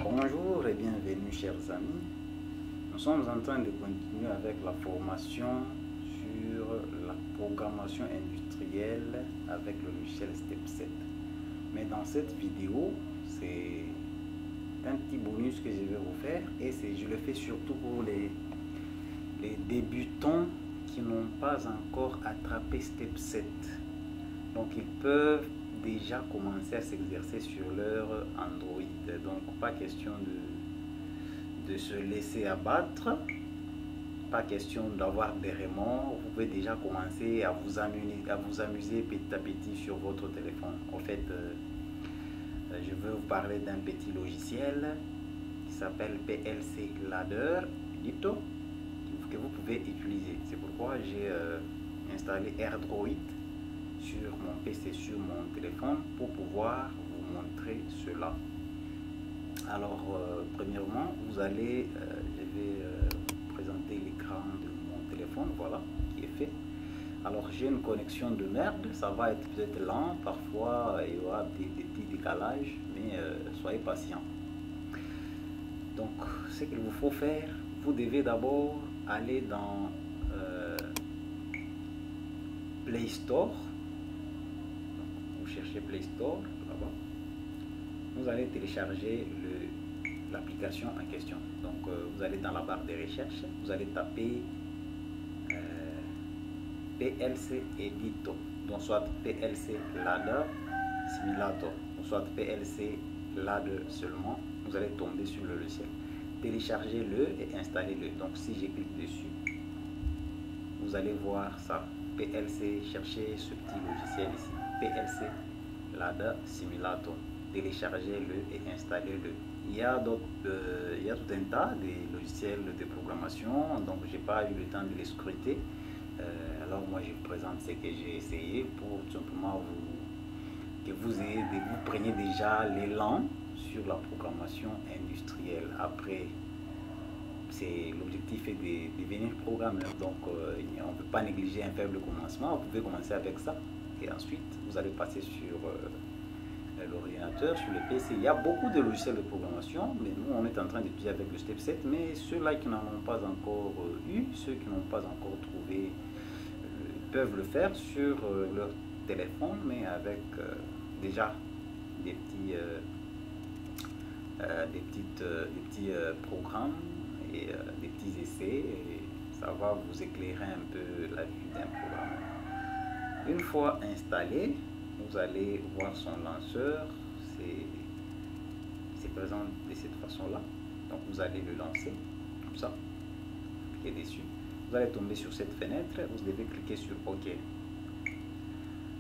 Bonjour et bienvenue chers amis. Nous sommes en train de continuer avec la formation sur la programmation industrielle avec le logiciel Step 7. Mais dans cette vidéo, c'est un petit bonus que je vais vous faire et je le fais surtout pour les débutants qui n'ont pas encore attrapé Step 7. Donc ils peuvent déjà commencer à s'exercer sur leur Android. Donc pas question de se laisser abattre, pas question d'avoir des remords. Vous pouvez déjà commencer à vous amuser petit à petit sur votre téléphone. En fait, je veux vous parler d'un petit logiciel qui s'appelle PLC Ladder Edito que vous pouvez utiliser. C'est pourquoi j'ai installé AirDroid sur mon PC, sur mon téléphone, pour pouvoir vous montrer cela. Alors, premièrement, je vais vous présenter l'écran de mon téléphone, voilà, qui est fait. Alors, j'ai une connexion de merde, ça va être peut-être lent, parfois il y aura des petits décalages, mais soyez patient. Donc, ce qu'il vous faut faire, vous devez d'abord aller dans Play Store. Vous cherchez Play Store là-bas, vous allez télécharger l'application en question. Donc vous allez dans la barre de recherche, vous allez taper PLC Edito, donc soit PLC Ladder Simulator, ou soit PLC Ladder seulement. Vous allez tomber sur le logiciel, téléchargez-le et installez-le. Donc si je clique dessus, vous allez voir ça, PLC, cherchez ce petit logiciel ici, PLC Ladder Simulator, téléchargez-le et installez-le. Il y a tout un tas de logiciels de programmation, donc j'ai pas eu le temps de les scruter. Alors moi je vous présente ce que j'ai essayé pour tout simplement que vous preniez déjà l'élan sur la programmation industrielle. Après, l'objectif est de devenir programmeur, donc on ne peut pas négliger un faible commencement. Vous pouvez commencer avec ça et ensuite vous allez passer sur l'ordinateur, sur le PC. Il y a beaucoup de logiciels de programmation, mais nous on est en train d'étudier avec le Step 7, mais ceux-là qui n'en ont pas encore eu, ceux qui n'ont pas encore trouvé, peuvent le faire sur leur téléphone, mais avec déjà des petits programmes et des petits essais, et ça va vous éclairer un peu la vue d'un programme. Une fois installé, vous allez voir son lanceur, c'est présent de cette façon là. Donc vous allez le lancer comme ça, cliquez dessus, vous allez tomber sur cette fenêtre, vous devez cliquer sur OK.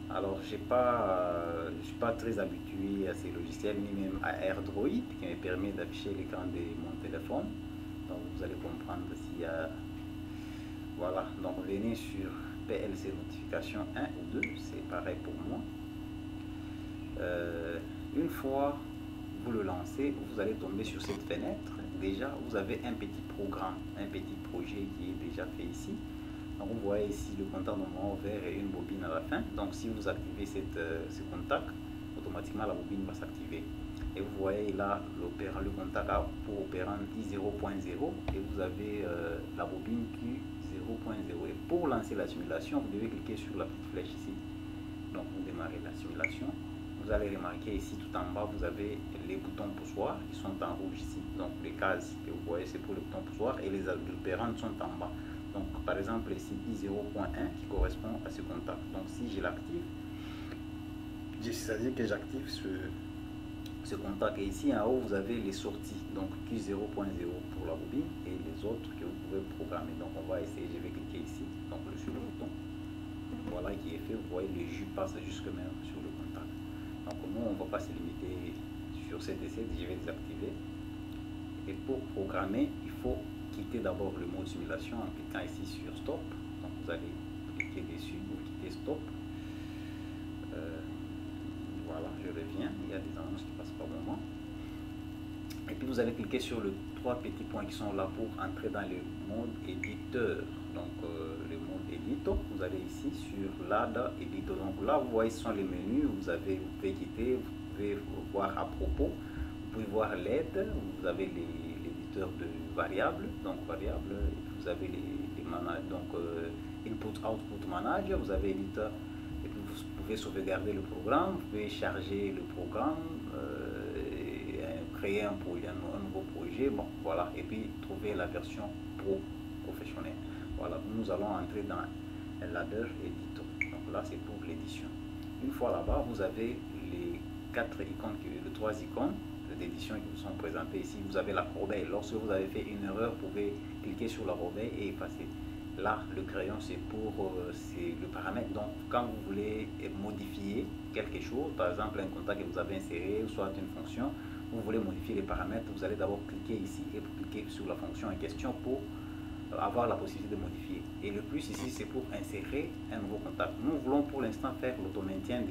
Alors je suis pas très habitué à ces logiciels, ni même à AirDroid qui me permet d'afficher l'écran de mon téléphone. Donc vous allez comprendre s'il y a, voilà. Donc venez sur PLC notification 1 ou 2, c'est pareil pour moi. Une fois vous le lancez, vous allez tomber sur cette fenêtre. Déjà vous avez un petit programme, un petit projet qui est déjà fait ici. Donc vous voyez ici le contact normalement vert et une bobine à la fin. Donc si vous activez ce contact, automatiquement la bobine va s'activer. Et vous voyez là le contact a pour opérant I0.0 et vous avez la bobine Q0.0. Et pour lancer la simulation, vous devez cliquer sur la petite flèche ici. Donc vous démarrez la simulation. Vous allez remarquer ici tout en bas, vous avez les boutons poussoirs qui sont en rouge ici. Donc les cases que vous voyez, c'est pour les boutons poussoirs et les opérandes sont en bas. Donc par exemple ici I0.1 qui correspond à ce contact. Donc si je l'active, c'est-à-dire que j'active ce contact, et ici en haut vous avez les sorties, donc Q0.0 pour la bobine et les autres que vous pouvez programmer. Donc on va essayer, je vais cliquer ici, donc sur le bouton, voilà qui est fait. Vous voyez le jus passe jusque même sur le contact. Donc nous on ne va pas se limiter sur cet essai, je vais désactiver. Et pour programmer, il faut quitter d'abord le mode simulation en cliquant ici sur stop. Donc vous allez cliquer dessus, vous quittez stop. Voilà, je reviens, il y a des annonces qui passent par moment. Et puis vous allez cliquer sur les trois petits points qui sont là pour entrer dans le mode éditeur. Donc le mode éditeur, vous allez ici sur Ladder Edito. Donc là vous voyez ce sont les menus, vous pouvez quitter, vous pouvez voir à propos. Vous pouvez voir l'aide, vous avez l'éditeur de variables, donc variables, vous avez donc input output manager, vous avez éditeur, et puis vous pouvez sauvegarder le programme, vous pouvez charger le programme, créer un nouveau projet, bon voilà, et puis trouver la version professionnelle. Voilà, nous allons entrer dans un ladder editor. Donc là c'est pour l'édition. Une fois là-bas, vous avez les 4 icônes, les 3 icônes d'édition qui vous sont présentées ici. Vous avez la corbeille. Lorsque vous avez fait une erreur, vous pouvez cliquer sur la corbeille et effacer. Là, le crayon, c'est pour c'est le paramètre. Donc, quand vous voulez modifier quelque chose, par exemple un contact que vous avez inséré, ou soit une fonction, vous voulez modifier les paramètres, vous allez d'abord cliquer ici et vous cliquez sur la fonction en question pour avoir la possibilité de modifier. Et le plus ici, c'est pour insérer un nouveau contact. Nous voulons pour l'instant faire l'auto-maintien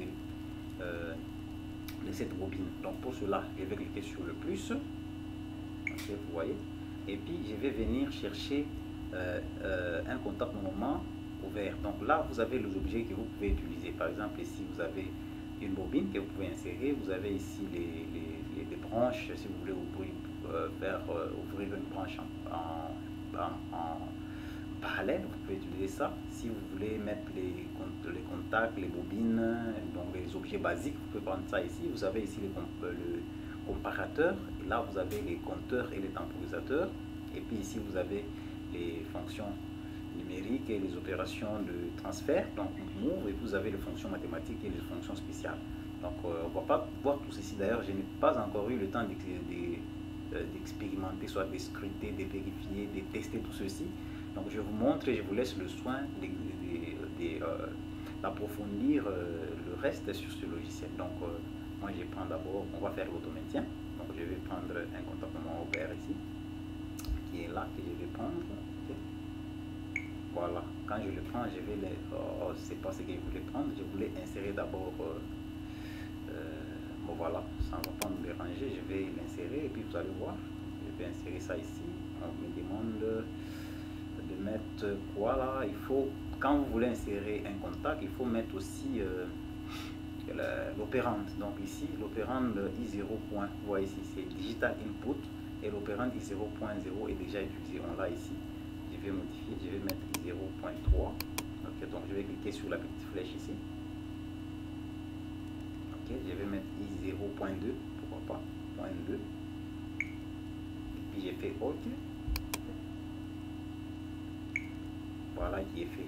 de cette bobine. Donc pour cela, je vais cliquer sur le plus. Ok, vous voyez. Et puis je vais venir chercher un contact normalement ouvert. Donc là, vous avez les objets que vous pouvez utiliser. Par exemple, ici, vous avez une bobine que vous pouvez insérer. Vous avez ici les branches. Si vous voulez ouvrir une branche en parallèle, vous pouvez utiliser ça. Si vous voulez mettre les contacts, les bobines, donc les objets basiques, vous pouvez prendre ça ici. Vous avez ici le comparateur, et là vous avez les compteurs et les temporisateurs, et puis ici vous avez les fonctions numériques et les opérations de transfert, donc move, et vous avez les fonctions mathématiques et les fonctions spéciales. Donc on ne va pas voir tout ceci. D'ailleurs, je n'ai pas encore eu le temps d'expérimenter, soit de scruter, de vérifier, de tester tout ceci. Donc je vous montre et je vous laisse le soin d'approfondir le reste sur ce logiciel. Donc moi je prends d'abord, on va faire l'auto-maintien. Donc je vais prendre un contactement ouvert ici, qui est là, que je vais prendre. Okay. Voilà, quand je le prends, je vais c'est pas ce que je voulais prendre, je voulais insérer d'abord, bon voilà, ça ne va pas me déranger, je vais l'insérer et puis vous allez voir, je vais insérer ça ici. On me demande de mettre quoi là. Il faut, quand vous voulez insérer un contact, il faut mettre aussi l'opérande. Donc ici l'opérande I0. Vous voyez ici c'est digital input et l'opérande I0.0 est déjà utilisé. On l'a ici. Je vais modifier, je vais mettre I0.3. Ok, donc je vais cliquer sur la petite flèche ici. Ok, je vais mettre I0.2, pourquoi pas, .2. Et puis j'ai fait OK. Voilà qui est fait.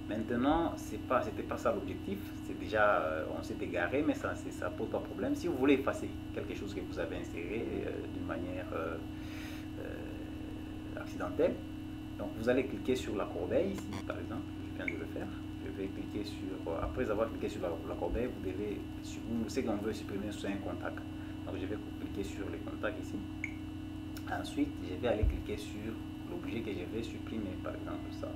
Maintenant, c'était pas ça l'objectif. C'est déjà, on s'est égaré, mais ça pose pas de problème. Si vous voulez effacer quelque chose que vous avez inséré d'une manière accidentelle, donc vous allez cliquer sur la corbeille ici, par exemple. Je viens de le faire. Je vais cliquer sur, après avoir cliqué sur la corbeille, vous devez, ce qu'on veut supprimer, c'est un contact. Donc je vais cliquer sur les contacts ici. Ensuite, je vais aller cliquer sur l'objet que je vais supprimer, par exemple ça.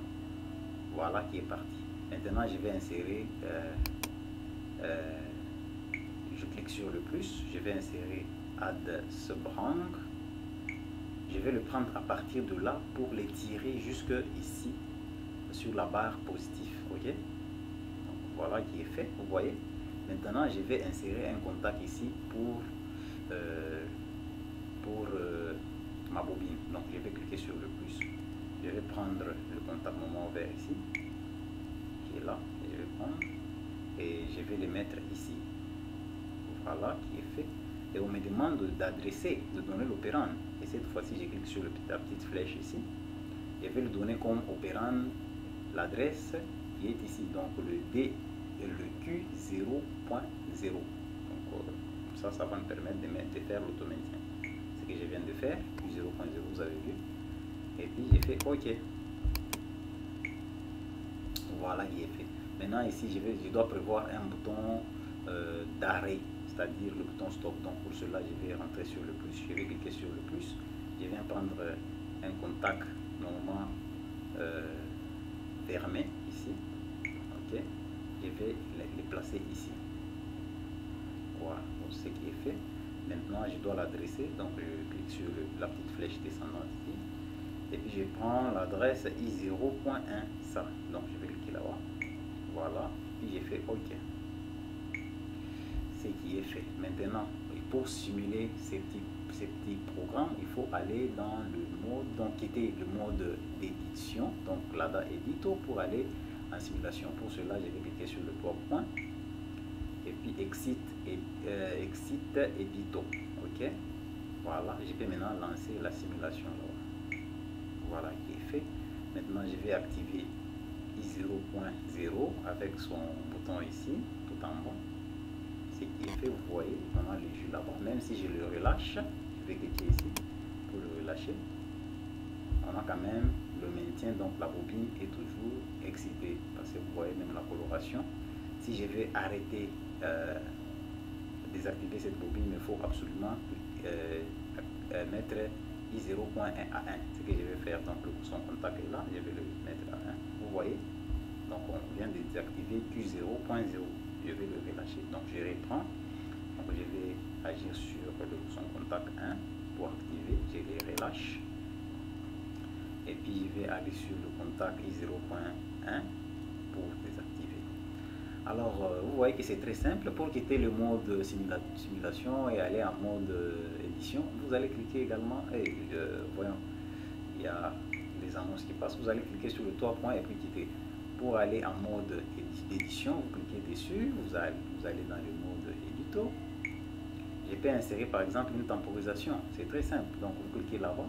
Voilà qui est parti. Maintenant, je vais insérer, je clique sur le plus, je vais insérer add subrang. Je vais le prendre à partir de là pour les tirer jusque ici sur la barre positive. Ok, donc voilà qui est fait. Vous voyez. Maintenant, je vais insérer un contact ici pour ma bobine. Donc, je vais cliquer sur le plus. Je vais prendre le contact moment ouvert ici, qui est là, et je vais prendre, et je vais le mettre ici. Voilà, qui est fait. Et on me demande d'adresser, de donner l'opérande. Et cette fois-ci, je clique sur la petite flèche ici. Je vais le donner comme opérande l'adresse qui est ici, donc le D et le Q0.0. Donc ça va me permettre de faire l'auto-maintien. Ce que je viens de faire, Q0.0, vous avez vu. Et puis j'ai fait OK. Voilà, il est fait. Maintenant ici, je dois prévoir un bouton d'arrêt, c'est-à-dire le bouton stop. Donc pour cela, je vais rentrer sur le plus. Je vais cliquer sur le plus. Je viens prendre un contact normalement fermé ici. OK. Je vais les placer ici. Voilà, donc ce qui est fait. Maintenant, je dois l'adresser. Donc je clique sur la petite flèche descendante ici. Et puis je prends l'adresse I0.1, ça. Donc je vais cliquer là-bas. Voilà. Puis j'ai fait OK. Ce qui est fait. Maintenant, pour simuler ces petits programmes, il faut aller dans le mode, donc quitter le mode d'édition, donc l'ADA Edito, pour aller en simulation. Pour cela, je vais cliquer sur le 3 points et puis Exit Edito. Ok, voilà, je peux maintenant lancer la simulation là. Voilà qui est fait. Maintenant, je vais activer i0.0 avec son bouton ici, tout en bas. Ce qui est fait, vous voyez, maintenant le jeu là-bas. Même si je le relâche, je vais cliquer ici pour le relâcher. On a quand même le maintien, donc la bobine est toujours excitée parce que vous voyez même la coloration. Si je vais arrêter, désactiver cette bobine, il me faut absolument mettre i0.1 à 1. Ce que je vais faire, donc son contact est là, je vais le mettre à 1. Vous voyez, donc on vient de désactiver Q0.0. Je vais le relâcher, donc je reprends. Donc je vais agir sur son contact 1 pour activer, je les relâche. Et puis je vais aller sur le contact i0.1 pour désactiver. Alors vous voyez que c'est très simple. Pour quitter le mode simulation et aller en mode édition, vous allez cliquer également, et voyons, il y a des annonces qui passent, vous allez cliquer sur le 3 points et puis quitter. Pour aller en mode d'édition, vous cliquez dessus, vous allez dans le mode édito. Je peux insérer par exemple une temporisation, c'est très simple, donc vous cliquez là-bas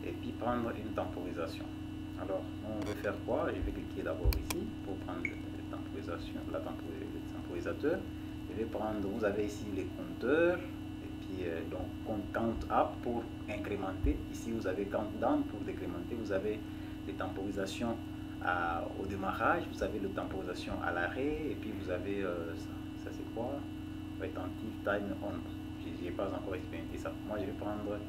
et puis prendre une temporisation. Alors on veut faire quoi? Je vais cliquer d'abord ici pour prendre la temporisation, le temporisateur. Je vais prendre, vous avez ici les compteurs et puis donc count up pour incrémenter. Ici vous avez countdown pour décrémenter. Vous avez les temporisations au démarrage, vous avez le temporisation à l'arrêt et puis vous avez ça c'est quoi? Retentive time on. Je n'ai pas encore expérimenté ça. Moi je vais prendre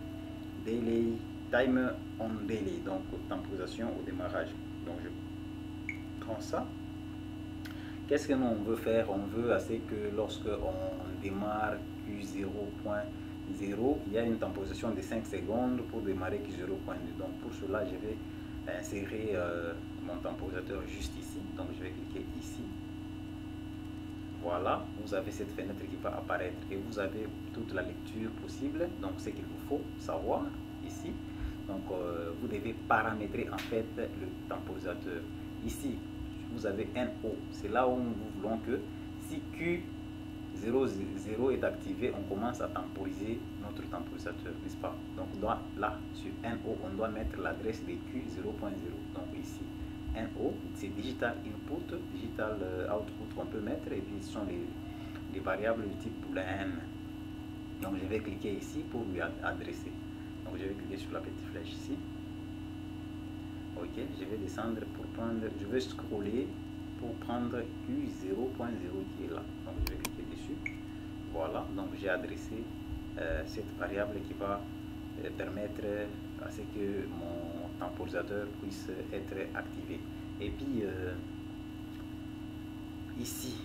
delay time on delay, donc temporisation au démarrage. Donc je prends ça. Qu'est-ce que nous on veut faire? On veut assez que lorsque on démarre Q0.0, il y a une temporisation de 5 secondes pour démarrer Q0.2. Donc pour cela je vais insérer mon temporisateur juste ici. Donc je vais cliquer ici. Voilà, vous avez cette fenêtre qui va apparaître et vous avez toute la lecture possible. Donc ce qu'il vous faut savoir ici, donc vous devez paramétrer en fait le temporisateur. Ici vous avez NO, c'est là où nous voulons que si Q00 est activé, on commence à temporiser notre temporisateur, n'est-ce pas? Donc là sur NO on doit mettre l'adresse de Q0.0. donc ici NO, c'est digital input, digital output qu'on peut mettre, et puis ce sont les variables du type boolean. Donc je vais cliquer ici pour lui adresser. Donc je vais cliquer sur la petite flèche ici. Ok, je vais descendre pour prendre, je vais scroller pour prendre Q0.0 qui est là. Donc je vais cliquer dessus. Voilà, donc j'ai adressé cette variable qui va permettre à ce que mon temporisateur puisse être activé. Et puis ici,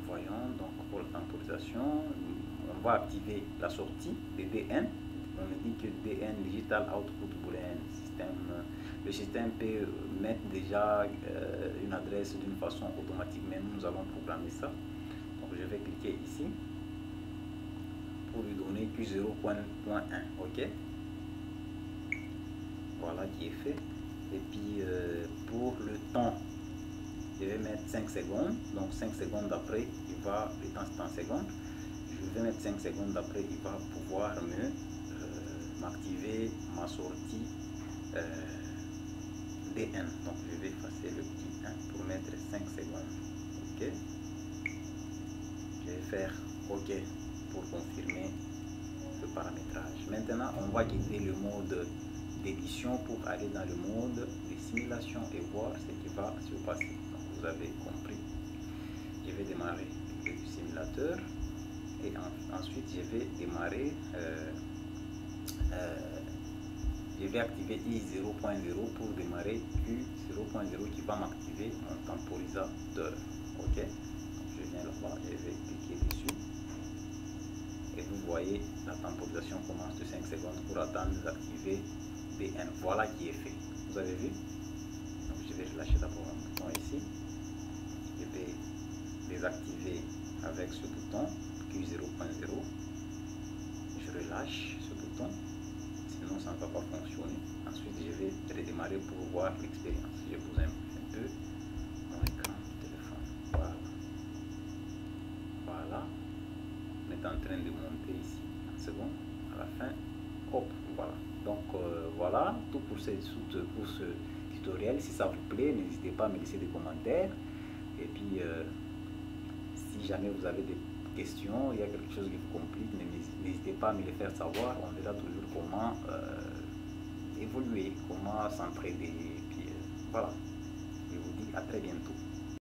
voyons, donc pour la temporisation, on va activer la sortie de DN. On dit que DN Digital Output Boolean System. Le système peut mettre déjà une adresse d'une façon automatique, mais nous allons programmer ça. Donc je vais cliquer ici pour lui donner Q0.1. ok, voilà qui est fait. Et puis pour le temps, je vais mettre 5 secondes. Donc 5 secondes après, il va, le temps c'est en secondes. Je vais mettre 5 secondes après, il va pouvoir me m'activer ma sortie DN. Donc je vais effacer le petit 1 pour mettre 5 secondes. Ok, je vais faire OK pour confirmer le paramétrage. Maintenant on va quitter le mode d'édition pour aller dans le mode de simulation et voir ce qui va se passer. Donc vous avez compris, je vais démarrer le simulateur et ensuite je vais démarrer je vais activer i0.0 pour démarrer Q0.0 qui va m'activer mon temporisateur. Ok, donc je viens là-bas, je vais cliquer dessus et vous voyez la temporisation commence de 5 secondes pour attendre d'activer DN. Voilà qui est fait. Vous avez vu? Donc je vais relâcher d'abord un bouton ici. Je vais désactiver avec ce bouton Q0.0. Je relâche ce bouton, sinon ça ne va pas fonctionner. Ensuite je vais redémarrer pour voir l'expérience. Je vous aime un peu mon écran de téléphone. Voilà. Voilà. On est en train de monter ici. En seconde, à la fin, hop, voilà. Donc voilà tout pour ce tutoriel. Si ça vous plaît, n'hésitez pas à me laisser des commentaires. Et puis si jamais vous avez des questions, il y a quelque chose qui vous complique, n'hésitez pas à me les faire savoir. On verra toujours comment évoluer, comment s'entraider. Et puis voilà, je vous dis à très bientôt.